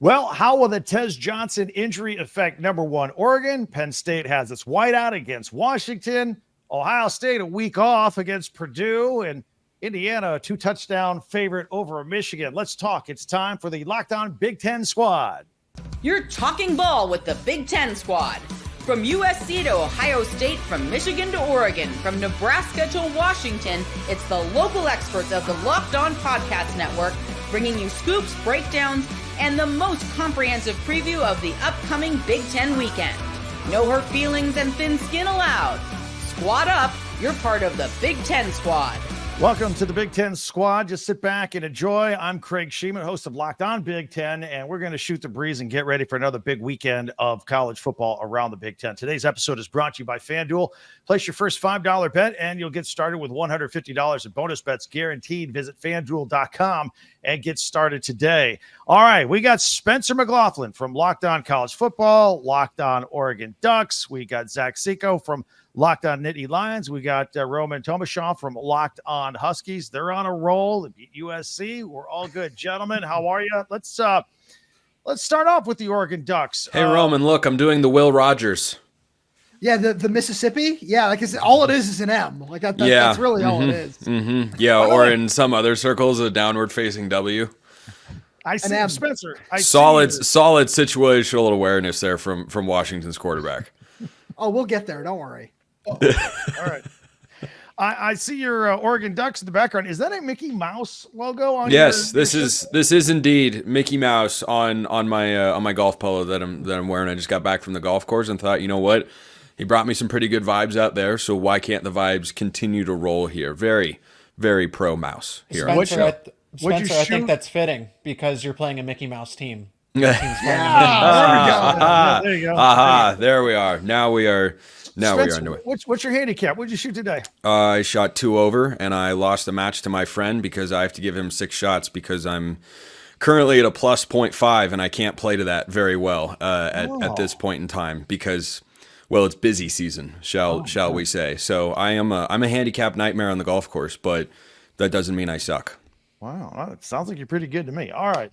Well, how will the Tez Johnson injury affect number one Oregon? Penn State has its whiteout against Washington. Ohio State a week off against Purdue, and Indiana a 2-touchdown favorite over Michigan. Let's talk. It's time for the Locked On Big Ten Squad. You're talking ball with the Big Ten Squad. From USC to Ohio State, from Michigan to Oregon, from Nebraska to Washington, it's the local experts of the Locked On Podcast Network bringing you scoops, breakdowns, and the most comprehensive preview of the upcoming Big Ten weekend. No hurt feelings and thin skin allowed. Squad up, you're part of the Big Ten Squad. Welcome to the Big Ten Squad. Just sit back and enjoy. I'm Craig Shemon, host of Locked On Big Ten, and we're going to shoot the breeze and get ready for another big weekend of college football around the Big Ten. Today's episode is brought to you by FanDuel. Place your first $5 bet, and you'll get started with $150 in bonus bets guaranteed. Visit FanDuel.com and get started today. All right, we got Spencer McLaughlin from Locked On College Football, Locked On Oregon Ducks. We got Zach Seco from Locked On Nittany Lions. We got Roman Tomashaw from Locked On Huskies. They're on a roll. They beat USC. We're all good, gentlemen. How are you? Let's start off with the Oregon Ducks. Hey, Roman, look, I'm doing the Will Rogers. Yeah, the Mississippi. Yeah, like all it is an M. Like that's really all it is. Mm-hmm. Yeah, or in some other circles, a downward-facing W. I see, Spencer. Solid situational awareness there from Washington's quarterback. Oh, we'll get there. Don't worry. All right. I see your Oregon Ducks in the background. Is that a Mickey Mouse logo on? Yes, this is indeed Mickey Mouse on my golf polo that I'm wearing. I just got back from the golf course and thought, you know what? He brought me some pretty good vibes out there, so why can't the vibes continue to roll here? Very, very pro Mouse here. Spencer, I think that's fitting because you're playing a Mickey Mouse team. There you go. There we are. Now we are underway. What's your handicap? What did you shoot today? I shot 2 over, and I lost the match to my friend because I have to give him 6 shots because I'm currently at a plus 0.5, and I can't play to that very well at this point in time because, well, it's busy season, shall we say. So I'm a handicap nightmare on the golf course, but that doesn't mean I suck. Wow, it sounds like you're pretty good to me. All right.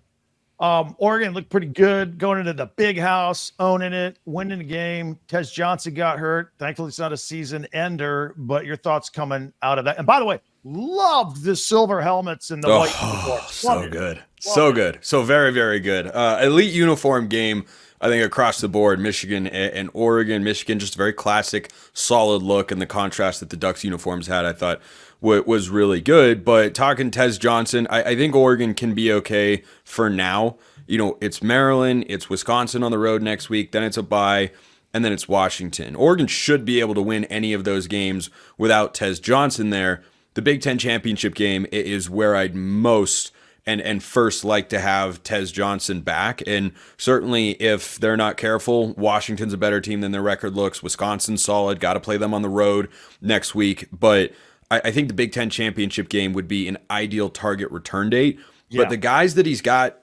Oregon looked pretty good going into the big house, owning it, winning the game. Tez Johnson got hurt. Thankfully, it's not a season ender, but your thoughts coming out of that. And by the way, loved the silver helmets and the white uniforms. So good. So good. So very, very good. Elite uniform game, I think, across the board. Michigan and Oregon. Michigan, just a very classic, solid look, and the contrast that the Ducks uniforms had, I thought, was really good. But talking Tez Johnson, I think Oregon can be okay for now. You know, it's Maryland, it's Wisconsin on the road next week, then it's a bye, and then it's Washington. Oregon should be able to win any of those games without Tez Johnson there. The Big Ten championship game is where I'd most and first like to have Tez Johnson back. And certainly if they're not careful, Washington's a better team than their record looks. Wisconsin's solid, got to play them on the road next week. But I think the Big Ten championship game would be an ideal target return date. Yeah. But the guys that he's got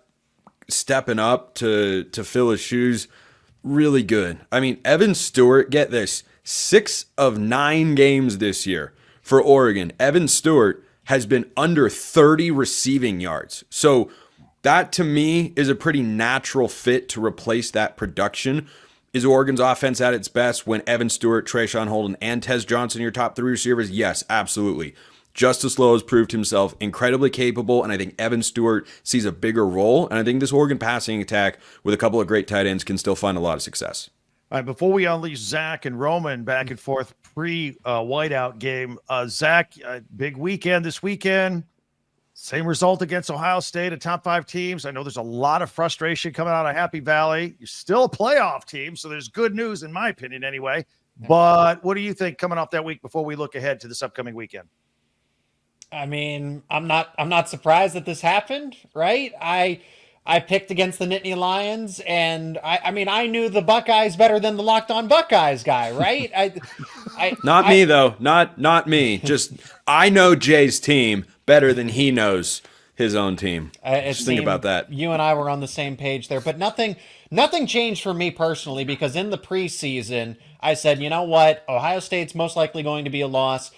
stepping up to fill his shoes, really good. I mean, Evan Stewart, get this, 6 of 9 games this year for Oregon. Evan Stewart has been under 30 receiving yards. So that, to me, is a pretty natural fit to replace that production. Is Oregon's offense at its best when Evan Stewart, Trayshawn Holden, and Tez Johnson, your top 3 receivers? Yes, absolutely. Justice Lowe has proved himself incredibly capable, and I think Evan Stewart sees a bigger role. And I think this Oregon passing attack with a couple of great tight ends can still find a lot of success. All right, before we unleash Zach and Roman back and forth pre-whiteout game, Zach, big weekend this weekend. Same result against Ohio State, a top 5 teams. I know there's a lot of frustration coming out of Happy Valley. You're still a playoff team, so there's good news in my opinion anyway. But what do you think coming off that week before we look ahead to this upcoming weekend? I mean, I'm not surprised that this happened, right? I picked against the Nittany Lions, and I knew the Buckeyes better than the Locked On Buckeyes guy, right? Not me though. Not me. Just I know Jay's team better than he knows his own team. Just think about that. You and I were on the same page there, but nothing changed for me personally because in the preseason I said, you know what, Ohio State's most likely going to be a loss.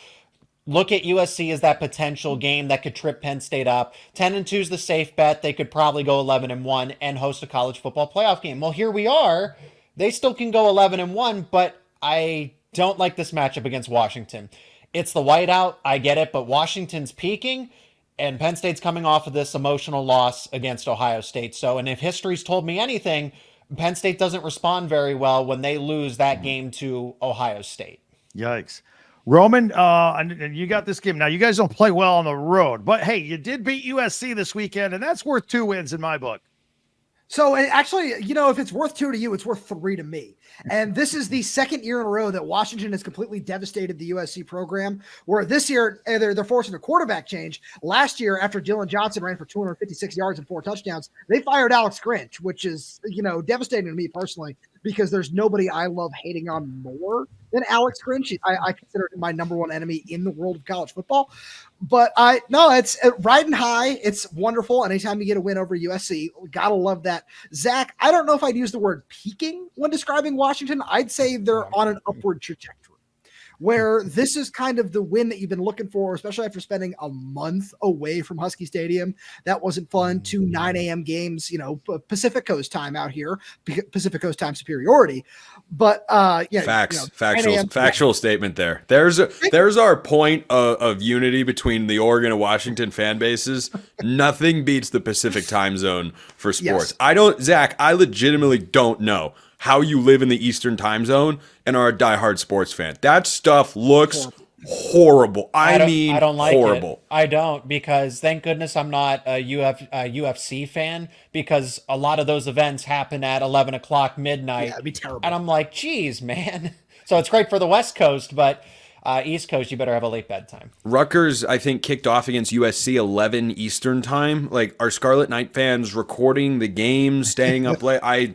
look at USC as that potential game that could trip Penn State up. 10-2 is the safe bet. They could probably go 11-1 and host a college football playoff game. Well, here we are. They still can go 11-1, but I don't like this matchup against Washington. It's the whiteout. I get it, but Washington's peaking, and Penn State's coming off of this emotional loss against Ohio State. So, and if history's told me anything, Penn State doesn't respond very well when they lose that game to Ohio State. Yikes. Roman, and you got this game. Now, you guys don't play well on the road, but hey, you did beat USC this weekend, and that's worth 2 wins in my book. So actually, if it's worth 2 to you, it's worth 3 to me. And this is the second year in a row that Washington has completely devastated the USC program, where this year they're forcing a quarterback change. Last year, after Dylan Johnson ran for 256 yards and 4 touchdowns, they fired Alex Grinch, which is, devastating to me personally, because there's nobody I love hating on more than Alex Grinch. I consider him my number one enemy in the world of college football. But it's riding high. It's wonderful. Anytime you get a win over USC, gotta love that. Zach, I don't know if I'd use the word peaking when describing Washington. I'd say they're on an upward trajectory, where this is kind of the win that you've been looking for, especially after spending a month away from Husky Stadium. That wasn't fun. 2 9 a.m. games, Pacific Coast time out here, Pacific Coast time superiority. But factual statement there. There's our point of unity between the Oregon and Washington fan bases. Nothing beats the Pacific time zone for sports. Yes. Zach, I legitimately don't know how you live in the Eastern time zone and are a diehard sports fan. That stuff looks horrible. I don't like horrible. It. I don't, because thank goodness I'm not a UFC fan, because a lot of those events happen at 11 o'clock midnight. Yeah, it'd be terrible. And I'm like, geez, man. So it's great for the West Coast, but East Coast, you better have a late bedtime. Rutgers, I think, kicked off against USC 11 Eastern time. Like, are Scarlet Knight fans recording the game, staying up late? I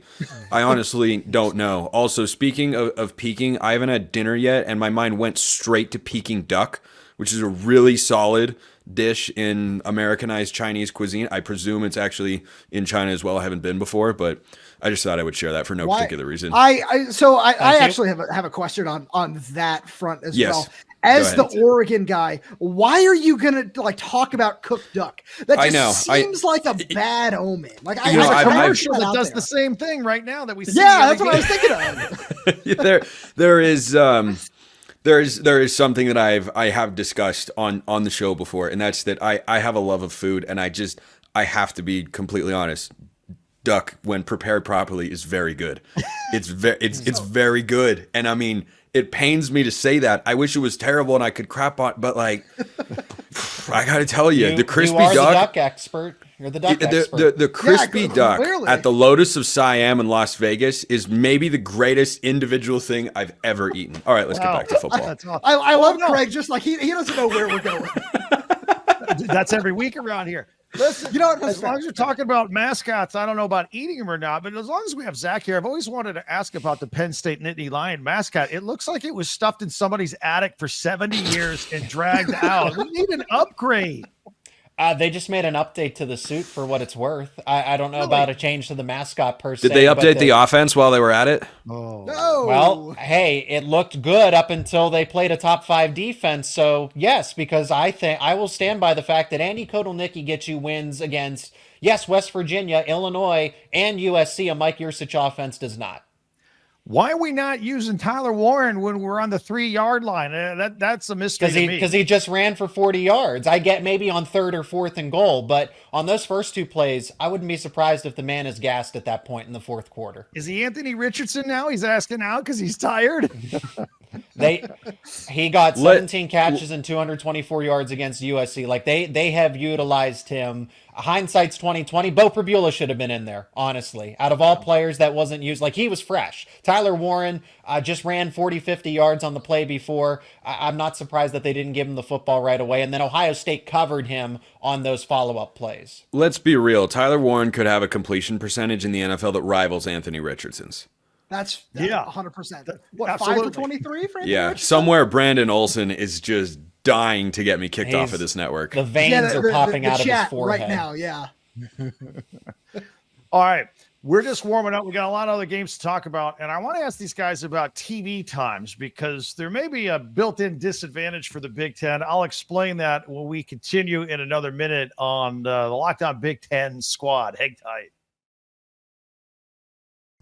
honestly don't know. Also, speaking of peaking, I haven't had dinner yet, and my mind went straight to Peking duck, which is a really solid dish in Americanized Chinese cuisine. I presume it's actually in China as well. I haven't been before, but I just thought I would share that for no particular reason. I actually have a question on that front as well. As the Oregon guy, why are you gonna talk about cooked duck? That just seems like a bad omen. Like I have a commercial that does the same thing right now that we see. Yeah, that's what I was thinking of. There is something that I have discussed on the show before, and that's that I have a love of food, and I have to be completely honest. Duck, when prepared properly, is very good. It's very good, and I mean, it pains me to say that. I wish it was terrible and I could crap on, but I got to tell you, the crispy you are duck, the duck expert. You're the duck expert. The crispy duck at the Lotus of Siam in Las Vegas is maybe the greatest individual thing I've ever eaten. All right, let's get back to football. I love Craig. Just like he doesn't know where we're going. That's every week around here. Listen, as long as you're talking about mascots, I don't know about eating them or not, but as long as we have Zach here, I've always wanted to ask about the Penn State Nittany Lion mascot. It looks like it was stuffed in somebody's attic for 70 years and dragged out. We need an upgrade. They just made an update to the suit for what it's worth. I don't know about a change to the mascot per se. Did they update the offense while they were at it? Oh. No. Well, hey, it looked good up until they played a top 5 defense. So yes, because I will stand by the fact that Andy Kotelnicki gets you wins against, West Virginia, Illinois, and USC. A Mike Yurcich offense does not. Why are we not using Tyler Warren when we're on the 3-yard line? That's a mystery to me. Because he just ran for 40 yards. I get maybe on 3rd or 4th and goal, but on those first 2 plays, I wouldn't be surprised if the man is gassed at that point in the 4th quarter. Is he Anthony Richardson now? He's asking out because he's tired. He got 17 catches and 224 yards against USC. Like they have utilized him. Hindsight's 2020. Bo Prabula should have been in there, honestly. Out of all players that wasn't used, he was fresh. Tyler Warren just ran 40, 50 yards on the play before. I'm not surprised that they didn't give him the football right away. And then Ohio State covered him on those follow-up plays. Let's be real. Tyler Warren could have a completion percentage in the NFL that rivals Anthony Richardson's. That's 100%. What, absolutely. 5 for 23 for Anthony Richardson? Somewhere Brandon Olson is just dying to get me kicked off of this network. The veins are popping out of his forehead right now. Yeah. All right. We're just warming up. We got a lot of other games to talk about. And I want to ask these guys about TV times because there may be a built-in disadvantage for the Big Ten. I'll explain that when we continue in another minute on the Locked On Big Ten squad. Hang tight.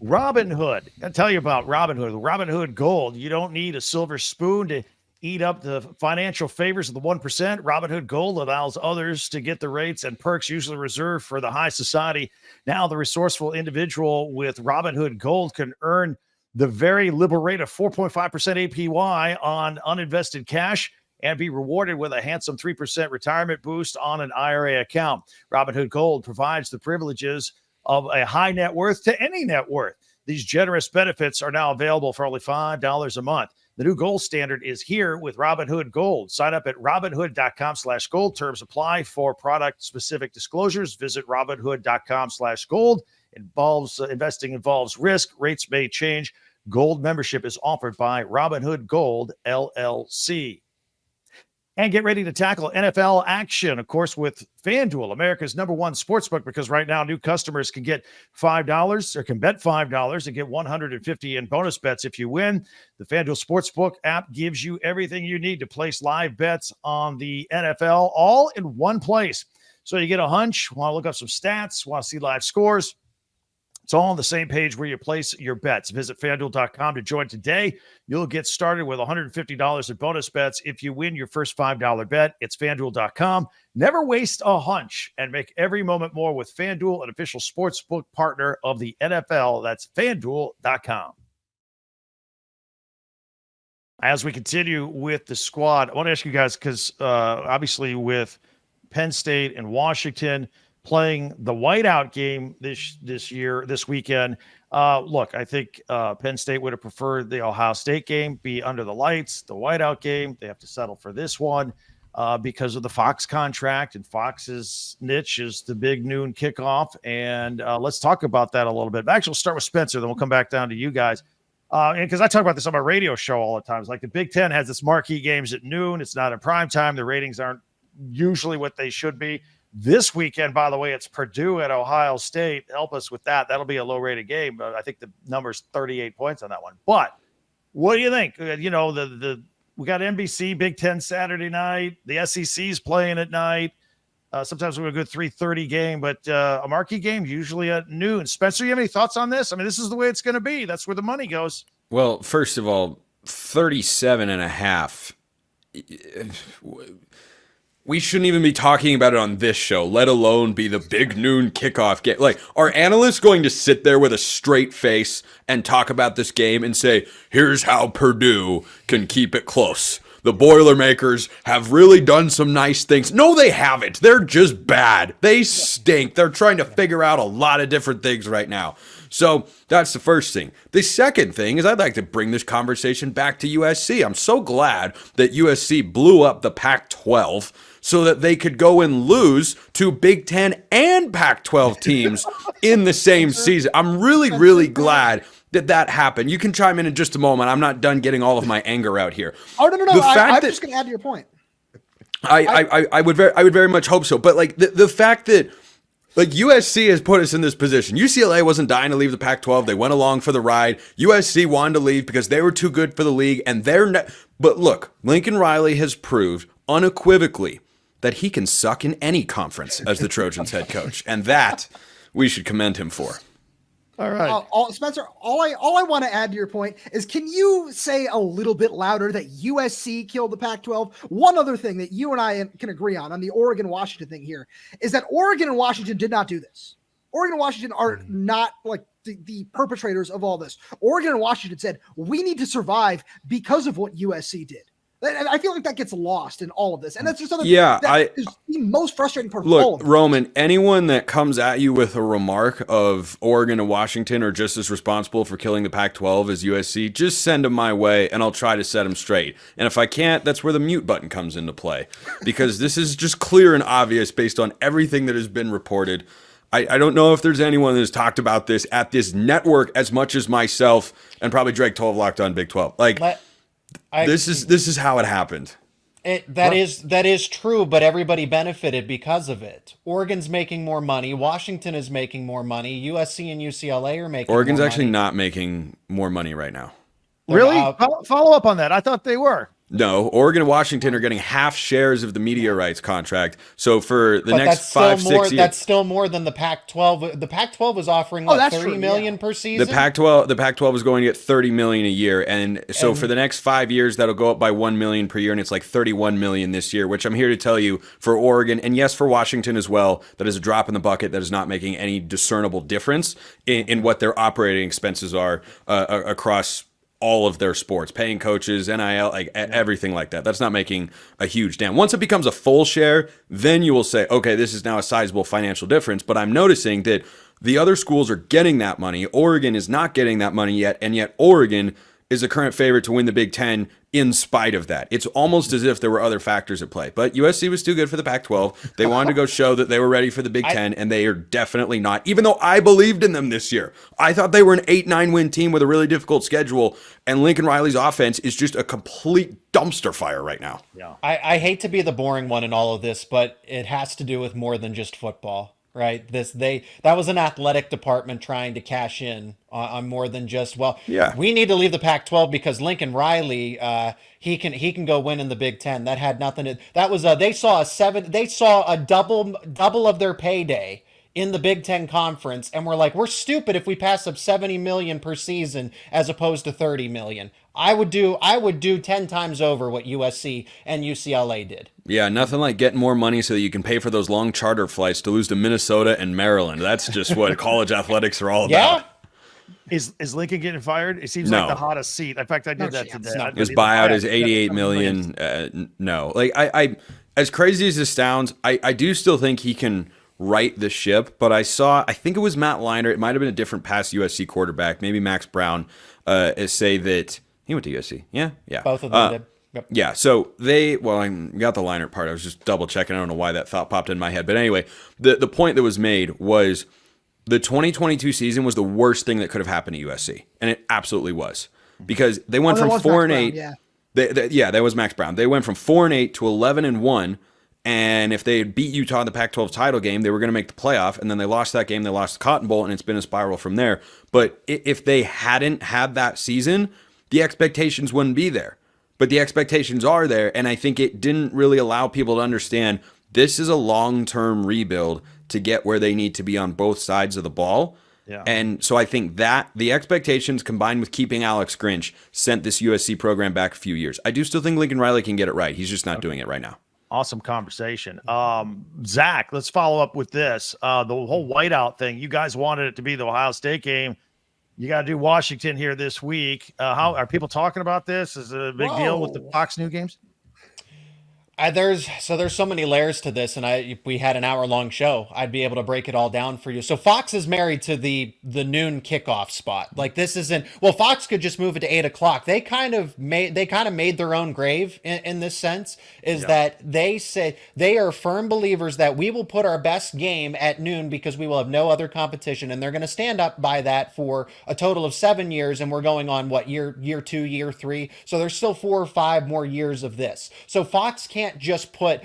Robinhood. I'll tell you about Robinhood. Robinhood Gold. You don't need a silver spoon to eat up the financial favors of the 1%. Robinhood Gold allows others to get the rates and perks usually reserved for the high society. Now, the resourceful individual with Robinhood Gold can earn the very liberal rate of 4.5% APY on uninvested cash and be rewarded with a handsome 3% retirement boost on an IRA account. Robinhood Gold provides the privileges of a high net worth to any net worth. These generous benefits are now available for only $5 a month. The new gold standard is here with Robinhood Gold. Sign up at Robinhood.com/gold. Terms apply. For product-specific disclosures, visit Robinhood.com/gold. Investing involves risk. Rates may change. Gold membership is offered by Robinhood Gold, LLC. And get ready to tackle NFL action, of course, with FanDuel, America's #1 sportsbook, because right now new customers can get $5 or can bet $5 and get $150 in bonus bets if you win. The FanDuel Sportsbook app gives you everything you need to place live bets on the NFL all in one place. So you get a hunch, want to look up some stats, want to see live scores. It's all on the same page where you place your bets. Visit FanDuel.com to join today. You'll get started with $150 in bonus bets if you win your first $5 bet. It's FanDuel.com. Never waste a hunch and make every moment more with FanDuel, an official sportsbook partner of the NFL. That's FanDuel.com. As we continue with the squad, I want to ask you guys, because obviously with Penn State and Washington playing the whiteout game this weekend. Look, I think Penn State would have preferred the Ohio State game be under the lights. The whiteout game, they have to settle for this one because of the Fox contract, and Fox's niche is the big noon kickoff. And let's talk about that a little bit. Actually, we'll start with Spencer, then we'll come back down to you guys. And because I talk about this on my radio show all the time. It's like the Big Ten has this marquee games at noon. It's not in prime time. The ratings aren't usually what they should be. This weekend, by the way, it's Purdue at Ohio State. Help us with that. That'll be a low-rated game. But I think the number's 38 points on that one. But what do you think? You know, we got NBC, Big Ten Saturday night. The SEC's playing at night. Sometimes we have a good 3:30 game, but a marquee game usually at noon. Spencer, you have any thoughts on this? I mean, this is the way it's going to be. That's where the money goes. Well, first of all, 37.5. We shouldn't even be talking about it on this show, let alone be the big noon kickoff game. Like, are analysts going to sit there with a straight face and talk about this game and say, here's how Purdue can keep it close? The Boilermakers have really done some nice things. No, they haven't. They're just bad. They stink. They're trying to figure out a lot of different things right now. So that's the first thing. The second thing is I'd like to bring this conversation back to USC. I'm so glad that USC blew up the Pac-12 so that they could go and lose to Big Ten and Pac-12 teams in the same season. I'm really, really glad that happened. You can chime in just a moment. I'm not done getting all of my anger out here. Oh, no. I'm just going to add to your point. I would very much hope so. But like the fact that like USC has put us in this position. UCLA wasn't dying to leave the Pac-12. They went along for the ride. USC wanted to leave because they were too good for the league. And but look, Lincoln Riley has proved unequivocally that he can suck in any conference as the Trojans head coach. And that we should commend him for. All right. Spencer, all I want to add to your point is, can you say a little bit louder that USC killed the Pac-12? One other thing that you and I can agree on the Oregon-Washington thing here is that Oregon and Washington did not do this. Oregon and Washington are not like the perpetrators of all this. Oregon and Washington said, we need to survive because of what USC did. And I feel like that gets lost in all of this. And that's just something that is the most frustrating part of all of it. Roman, anyone that comes at you with a remark of Oregon and Washington are just as responsible for killing the Pac-12 as USC, just send them my way and I'll try to set them straight. And if I can't, that's where the mute button comes into play. Because this is just clear and obvious based on everything that has been reported. I don't know if there's anyone that has talked about this at this network as much as myself and probably Drake 12 Locked On Big 12. Like, this is how it happened. That is true, but everybody benefited because of it. Oregon's making more money. Washington is making more money. USC and UCLA are making Oregon's more actually money. not making more money right now. Really? Follow up on that. I thought they were. No, Oregon and Washington are getting half shares of the media rights contract. So for the next 5-6 years, that's still more than the Pac-12. The Pac-12 was offering $30 million per season. The Pac-12 is going to get $30 million a year, and so for the next 5 years, that'll go up by $1 million per year, and it's like $31 million this year. Which I'm here to tell you, for Oregon and yes, for Washington as well, that is a drop in the bucket. That is not making any discernible difference in what their operating expenses are across all of their sports, paying coaches, NIL, everything like that. That's not making a huge dent. Once it becomes a full share, then you will say, okay, this is now a sizable financial difference. But I'm noticing that the other schools are getting that money. Oregon is not getting that money yet, and yet Oregon is the current favorite to win the Big Ten in spite of that. It's almost as if there were other factors at play. But USC was too good for the Pac-12. They wanted to go show that they were ready for the Big Ten, and they are definitely not. Even though I believed in them this year. I thought they were an 8-9 win team with a really difficult schedule, and Lincoln Riley's offense is just a complete dumpster fire right now. Yeah. I hate to be the boring one in all of this, but it has to do with more than just football. Right. That was an athletic department trying to cash in on more than just, we need to leave the Pac-12 because Lincoln Riley, he can go win in the Big Ten. That had nothing to, that was they saw a double of their payday in the Big Ten Conference, and we're like, we're stupid if we pass up $70 million per season as opposed to $30 million. I would do 10 times over what USC and UCLA did. Yeah, nothing like getting more money so that you can pay for those long charter flights to lose to Minnesota and Maryland. That's just what college athletics are all about. Is Lincoln getting fired? It seems like the hottest seat. In fact, I did that today. His buyout is $88 million. No, I as crazy as this sounds, I do still think he can right the ship. But I think it was Matt Leinart. It might have been a different past USC quarterback, maybe Max Brown, say that he went to USC. Yeah. Both of them did. Yep. Yeah, so I got the Leinart part. I was just double checking. I don't know why that thought popped in my head. But anyway, the point that was made was the 2022 season was the worst thing that could have happened to USC. And it absolutely was. Because they went from 4-8. That was Max Brown. They went from 4-8 to 11-1. And if they had beat Utah in the Pac-12 title game, they were going to make the playoff. And then they lost that game. They lost the Cotton Bowl, and it's been a spiral from there. But if they hadn't had that season, the expectations wouldn't be there. But the expectations are there, and I think it didn't really allow people to understand this is a long-term rebuild to get where they need to be on both sides of the ball. Yeah. And so I think that the expectations combined with keeping Alex Grinch sent this USC program back a few years. I do still think Lincoln Riley can get it right. He's just not doing it right now. Awesome conversation. Zach, let's follow up with this. The whole whiteout thing, you guys wanted it to be the Ohio State game. You got to do Washington here this week. How are people talking about this? Is it a big deal with the Fox News games? There's so many layers to this, and if we had an hour-long show, I'd be able to break it all down for you. So Fox is married to the noon kickoff spot. Like, this isn't, Fox could just move it to 8:00. They kind of made their own grave in this sense, that they say they are firm believers that we will put our best game at noon because we will have no other competition, and they're going to stand up by that for a total of 7 years, and we're going on year 2, year 3. So there's still 4 or 5 more years of this. So Fox can't just put,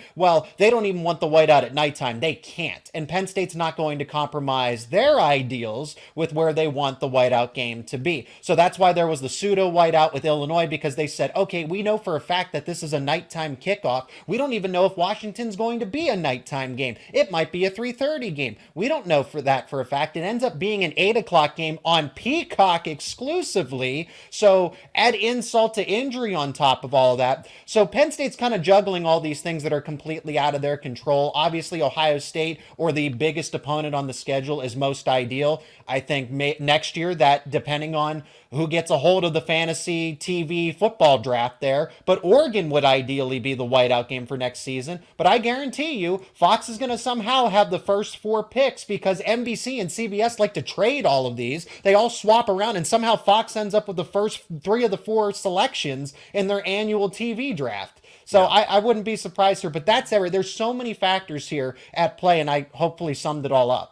they don't even want the whiteout at nighttime. They can't. And Penn State's not going to compromise their ideals with where they want the whiteout game to be. So that's why there was the pseudo whiteout with Illinois, because they said, okay, we know for a fact that this is a nighttime kickoff. We don't even know if Washington's going to be a nighttime game. It might be a 3:30 game. We don't know for a fact. It ends up being an 8:00 game on Peacock exclusively. So add insult to injury on top of all of that. So Penn State's kind of juggling all these things that are completely out of their control. Obviously, Ohio State, or the biggest opponent on the schedule, is most ideal. I think next year, that depending on who gets a hold of the fantasy TV football draft there, but Oregon would ideally be the whiteout game for next season. But I guarantee you, Fox is going to somehow have the first 4 picks because NBC and CBS like to trade all of these. They all swap around, and somehow Fox ends up with the first 3 of the 4 selections in their annual TV draft. So I wouldn't be surprised here, but there's so many factors here at play, and I hopefully summed it all up.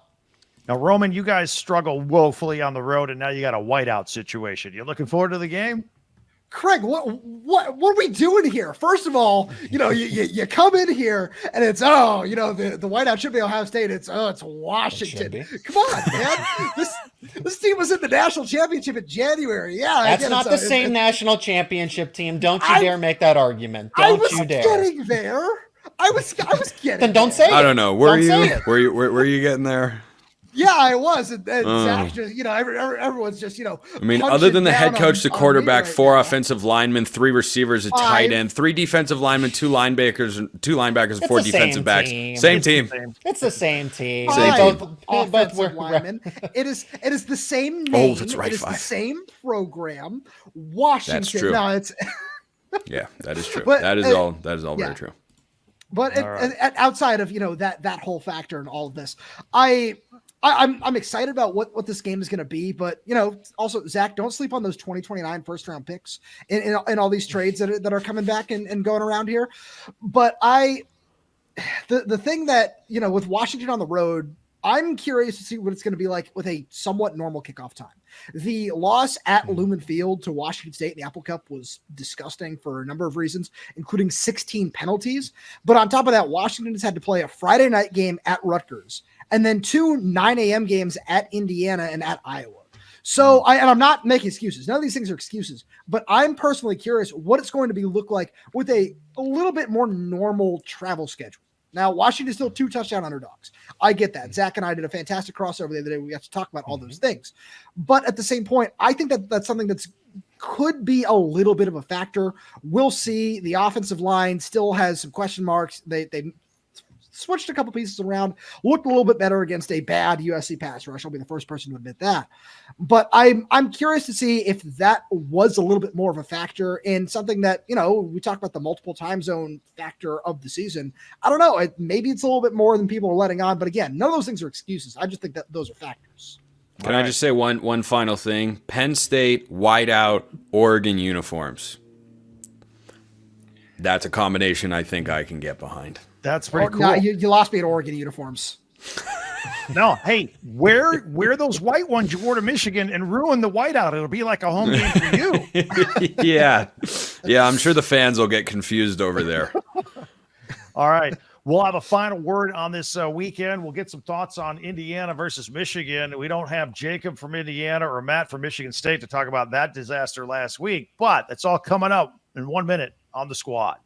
Now, Roman, you guys struggle woefully on the road, and now you got a whiteout situation. You looking forward to the game? Craig, what are we doing here? First of all, you come in here and it's the whiteout should be Ohio State. It's Washington. Come on, man. This team was in the national championship in January. Yeah, that's not the same national championship team. Don't you dare make that argument. Don't you dare. I was getting there. I was getting. Then don't say it. I don't know. Were you getting there? Yeah, I was. And Zach just, everyone's just, I mean, other than the head coach, the quarterback, four offensive linemen, three receivers, a tight end, three defensive linemen, two linebackers, four defensive backs. Same team. It's the same team. Both were linemen. It is the same name. Oh, that's right. It is the same program. Washington. That's true. No, it's yeah, that is true. But, that is all very true. But outside of that whole factor and all of this, I'm excited about what this game is going to be, but also Zach, don't sleep on those 2029 first round picks in all these trades that are coming back and going around here. But the thing that with Washington on the road, I'm curious to see what it's going to be like with a somewhat normal kickoff time. The loss at Lumen Field to Washington State in the Apple Cup was disgusting for a number of reasons, including 16 penalties. But on top of that, Washington has had to play a Friday night game at Rutgers and then 2 9 a.m. games at Indiana and at Iowa. So I'm not making excuses. None of these things are excuses, but I'm personally curious what it's going to look like with a little bit more normal travel schedule. Now, Washington's still 2 touchdown underdogs. I get that. Zach and I did a fantastic crossover the other day. We got to talk about all those things. But at the same point, I think that's something that's could be a little bit of a factor. We'll see. The offensive line still has some question marks. They switched a couple pieces around, looked a little bit better against a bad USC pass rush. I'll be the first person to admit that. But I'm curious to see if that was a little bit more of a factor in something that, we talk about the multiple time zone factor of the season. I don't know. Maybe it's a little bit more than people are letting on. But again, none of those things are excuses. I just think that those are factors. Can I just say one final thing? Penn State, whiteout, Oregon uniforms. That's a combination I think I can get behind. That's pretty cool. No, you lost me at Oregon uniforms. No, hey, wear those white ones you wore to Michigan and ruin the whiteout. It'll be like a home game for you. Yeah, I'm sure the fans will get confused over there. All right. We'll have a final word on this weekend. We'll get some thoughts on Indiana versus Michigan. We don't have Jacob from Indiana or Matt from Michigan State to talk about that disaster last week, but it's all coming up in 1 minute on the Squad.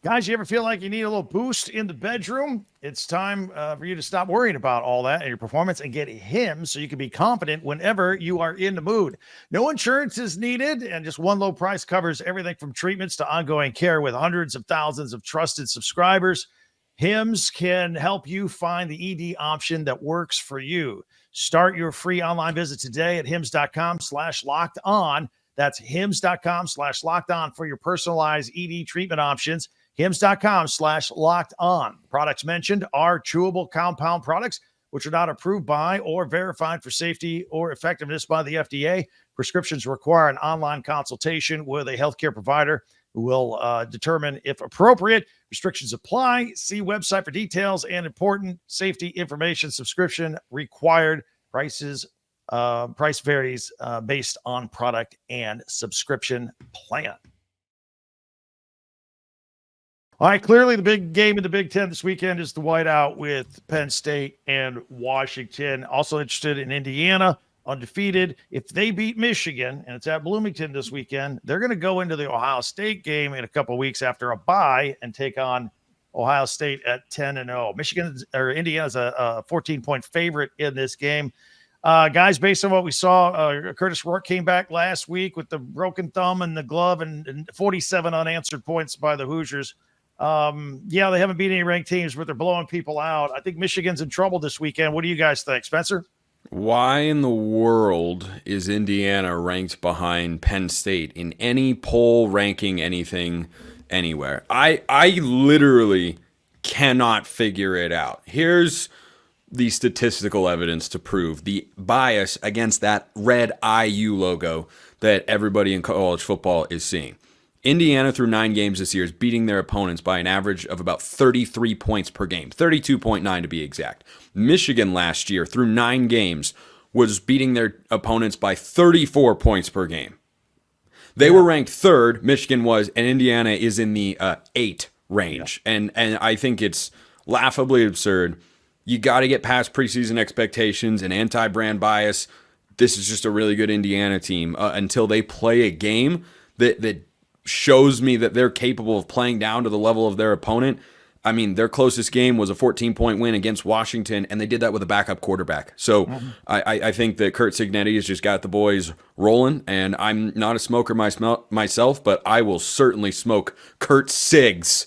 Guys, you ever feel like you need a little boost in the bedroom? It's time for you to stop worrying about all that and your performance and get him so you can be confident whenever you are in the mood. No insurance is needed, and just one low price covers everything from treatments to ongoing care with hundreds of thousands of trusted subscribers. Hims can help you find the ED option that works for you. Start your free online visit today at hims.com/locked-on. That's hims.com/locked-on for your personalized ED treatment options. hims.com/locked-on. Products mentioned are chewable compound products, which are not approved by or verified for safety or effectiveness by the FDA. Prescriptions require an online consultation with a healthcare provider who will determine if appropriate. Restrictions apply. See website for details and important safety information. Subscription required. Price varies based on product and subscription plan. All right, clearly the big game in the Big Ten this weekend is the whiteout with Penn State and Washington. Also interested in Indiana, undefeated. If they beat Michigan, and it's at Bloomington this weekend, they're going to go into the Ohio State game in a couple of weeks after a bye and take on Ohio State at 10-0. Indiana's a 14-point favorite in this game. Guys, based on what we saw, Curtis Rourke came back last week with the broken thumb and the glove and 47 unanswered points by the Hoosiers. They haven't beat any ranked teams, but they're blowing people out. I think Michigan's in trouble this weekend. What do you guys think, Spencer? Why in the world is Indiana ranked behind Penn State in any poll ranking anything anywhere? I literally cannot figure it out. Here's the statistical evidence to prove the bias against that red IU logo that everybody in college football is seeing. Indiana, through 9 games this year, is beating their opponents by an average of about 33 points per game, 32.9 to be exact. Michigan last year, through 9 games, was beating their opponents by 34 points per game. They were ranked third, Michigan was, and Indiana is in the 8 range. And I think it's laughably absurd. You got to get past preseason expectations and anti-brand bias. This is just a really good Indiana team until they play a game that shows me that they're capable of playing down to the level of their opponent. I mean, their closest game was a 14-point win against Washington, and they did that with a backup quarterback. So I think that Kurt Cignetti has just got the boys rolling, and I'm not a smoker myself, but I will certainly smoke Kurt Sigs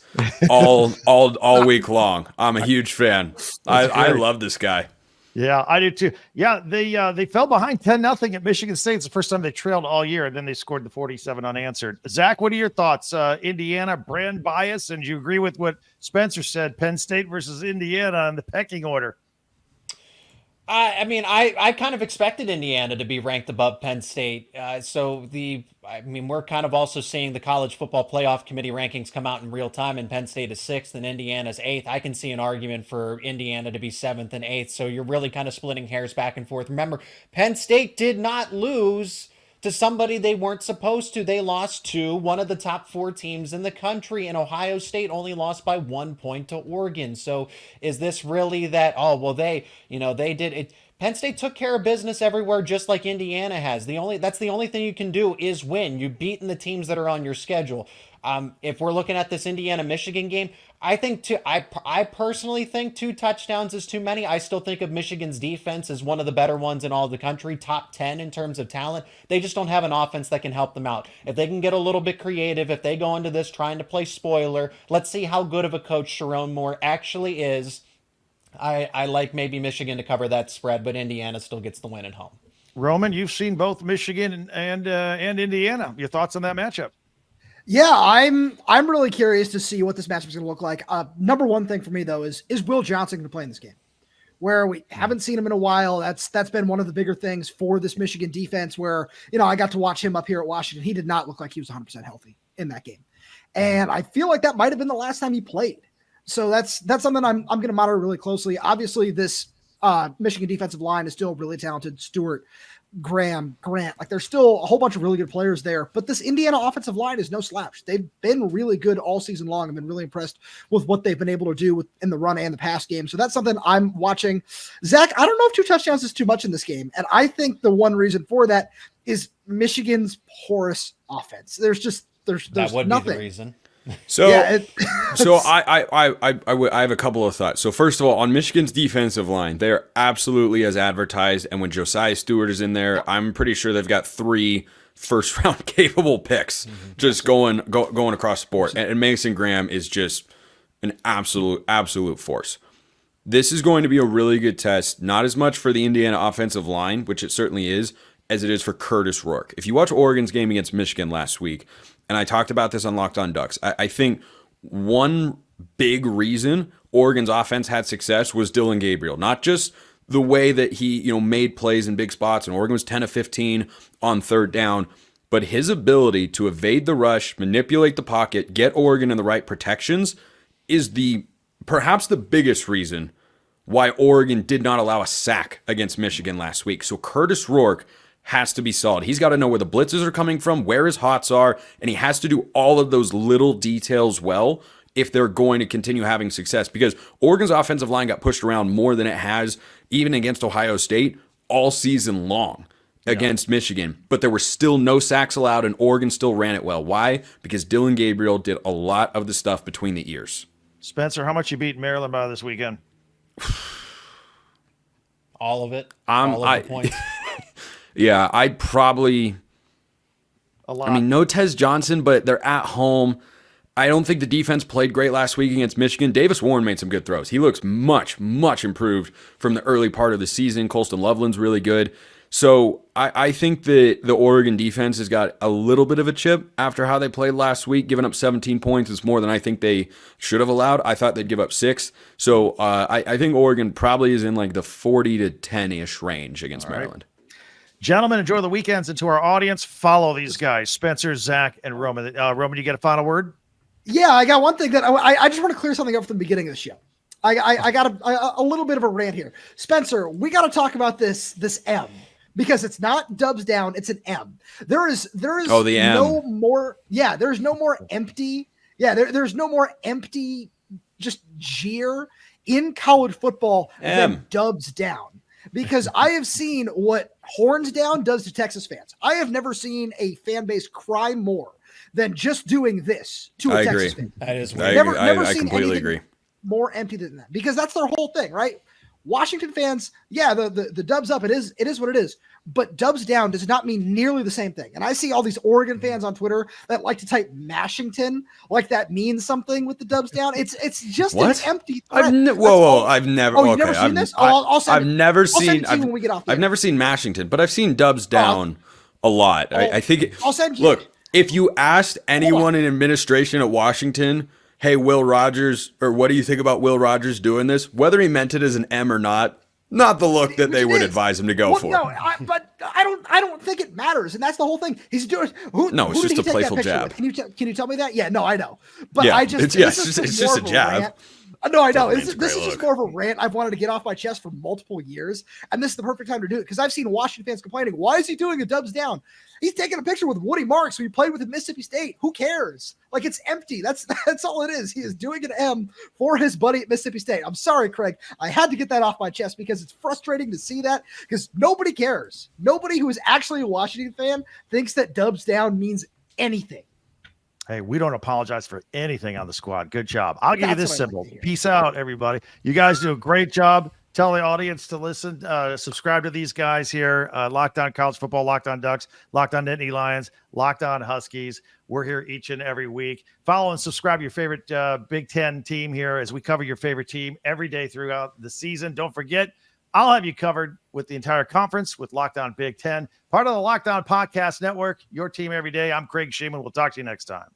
all week long. I'm a huge fan. I love this guy. Yeah, I do too. Yeah, they fell behind 10-0 at Michigan State. It's the first time they trailed all year, and then they scored the 47 unanswered. Zach, what are your thoughts? Indiana brand bias, and do you agree with what Spencer said? Penn State versus Indiana in the pecking order. I mean, I kind of expected Indiana to be ranked above Penn State. We're kind of also seeing the College Football Playoff Committee rankings come out in real time, and Penn State is 6th and Indiana's 8th. I can see an argument for Indiana to be 7th and 8th. So you're really kind of splitting hairs back and forth. Remember, Penn State did not lose to somebody they weren't supposed to. They lost to one of the top 4 teams in the country, and Ohio State only lost by 1 point to Oregon. So is this really that, they did it? Penn State took care of business everywhere, just like Indiana has. That's the only thing you can do is win. You've beaten the teams that are on your schedule. If we're looking at this Indiana-Michigan game, I personally think 2 touchdowns is too many. I still think of Michigan's defense as one of the better ones in all of the country, top 10 in terms of talent. They just don't have an offense that can help them out. If they can get a little bit creative, if they go into this trying to play spoiler, let's see how good of a coach Sharon Moore actually is. I like maybe Michigan to cover that spread, but Indiana still gets the win at home. Roman, you've seen both Michigan and Indiana. Your thoughts on that matchup? Yeah, I'm really curious to see what this matchup is going to look like. Number one thing for me though is Will Johnson going to play in this game? Where we haven't seen him in a while. That's been one of the bigger things for this Michigan defense. Where I got to watch him up here at Washington. He did not look like he was 100% healthy in that game, and I feel like that might have been the last time he played. So that's something I'm going to monitor really closely. Obviously, this Michigan defensive line is still really talented. Stewart, Graham, Grant, there's still a whole bunch of really good players there, but this Indiana offensive line is no slouch. They've been really good all season long. I've been really impressed with what they've been able to do in the run and the pass game. So that's something I'm watching. Zach, I don't know if 2 touchdowns is too much in this game. And I think the one reason for that is Michigan's porous offense. There's that would nothing. Be the reason. So, yeah, I have a couple of thoughts. So first of all, on Michigan's defensive line, they are absolutely as advertised. And when Josiah Stewart is in there, I'm pretty sure they've got 3 first-round capable picks just going across the board. And Mason Graham is just an absolute force. This is going to be a really good test, not as much for the Indiana offensive line, which it certainly is, as it is for Curtis Rourke. If you watch Oregon's game against Michigan last week, and I talked about this on Locked On Ducks, I think one big reason Oregon's offense had success was Dylan Gabriel. Not just the way that he made plays in big spots, and Oregon was 10 of 15 on third down, but his ability to evade the rush, manipulate the pocket, get Oregon in the right protections is perhaps the biggest reason why Oregon did not allow a sack against Michigan last week. So Curtis Rourke has to be solid. He's got to know where the blitzes are coming from, where his hots are, and he has to do all of those little details well if they're going to continue having success. Because Oregon's offensive line got pushed around more than it has, even against Ohio State, all season long against Michigan. But there were still no sacks allowed, and Oregon still ran it well. Why? Because Dylan Gabriel did a lot of the stuff between the ears. Spencer, how much you beat Maryland by this weekend? All of it. All of the points. Yeah, I'd probably a lot. I mean, no Tez Johnson, but they're at home. I don't think the defense played great last week against Michigan. Davis Warren made some good throws. He looks much improved from the early part of the season. Colston Loveland's really good. So I think that the Oregon defense has got a little bit of a chip after how they played last week. Giving up 17 points is more than I think they should have allowed. I thought they'd give up 6. So I think Oregon probably is in the 40 to 10-ish range against Maryland. Gentlemen, enjoy the weekends. And to our audience, follow these guys, Spencer, Zach, and Roman. Roman, you get a final word? Yeah, I got one thing that I just want to clear something up from the beginning of the show. I got a little bit of a rant here. Spencer, we got to talk about this M, because it's not dubs down, it's an M. There is the M. no more. Yeah, there's no more empty. Yeah, there's no more empty just jeer in college football than dubs down. Because I have seen what horns down does to Texas fans. I have never seen a fan base cry more than just doing this to a Texas fan. That is I weird. I completely agree. More empty than that, because that's their whole thing, right? Washington fans, yeah, the dubs up, it is what it is. But dubs down does not mean nearly the same thing. And I see all these Oregon fans on Twitter that like to type Mashington like that means something with the dubs down. It's just an empty threat. I've never. Oh, you've never seen this? I've never seen. When we get off. I've never seen Mashington, but I've seen dubs down a lot. I think. I'll send you. Look, if you asked anyone in administration at Washington, hey, Will Rogers, or what do you think about Will Rogers doing this? Whether he meant it as an M or not the look that they would advise him to go for. No, but I don't think it matters, and that's the whole thing. He's doing. It's just a playful jab. Can you tell me that? Yeah, no, I know, but yeah, I just it's just a jab. Rant. No, I know. This is look. just more of a rant I've wanted to get off my chest for multiple years, and this is the perfect time to do it, because I've seen Washington fans complaining, why is he doing a dubs down? He's taking a picture with Woody Marks, who he played with at Mississippi State. Who cares? Like, it's empty. That's all it is. He is doing an M for his buddy at Mississippi State. I'm sorry, Craig. I had to get that off my chest, because it's frustrating to see that, because nobody cares. Nobody who is actually a Washington fan thinks that dubs down means anything. Hey, we don't apologize for anything on the squad. Good job. I'll give you this symbol. Peace out, everybody. You guys do a great job. Tell the audience to listen, subscribe to these guys here. Locked On College Football, Locked On Ducks, Locked On Nittany Lions, Locked On Huskies. We're here each and every week. Follow and subscribe to your favorite Big Ten team here as we cover your favorite team every day throughout the season. Don't forget, I'll have you covered with the entire conference with Locked On Big Ten, part of the Locked On Podcast Network, your team every day. I'm Craig Shemon. We'll talk to you next time.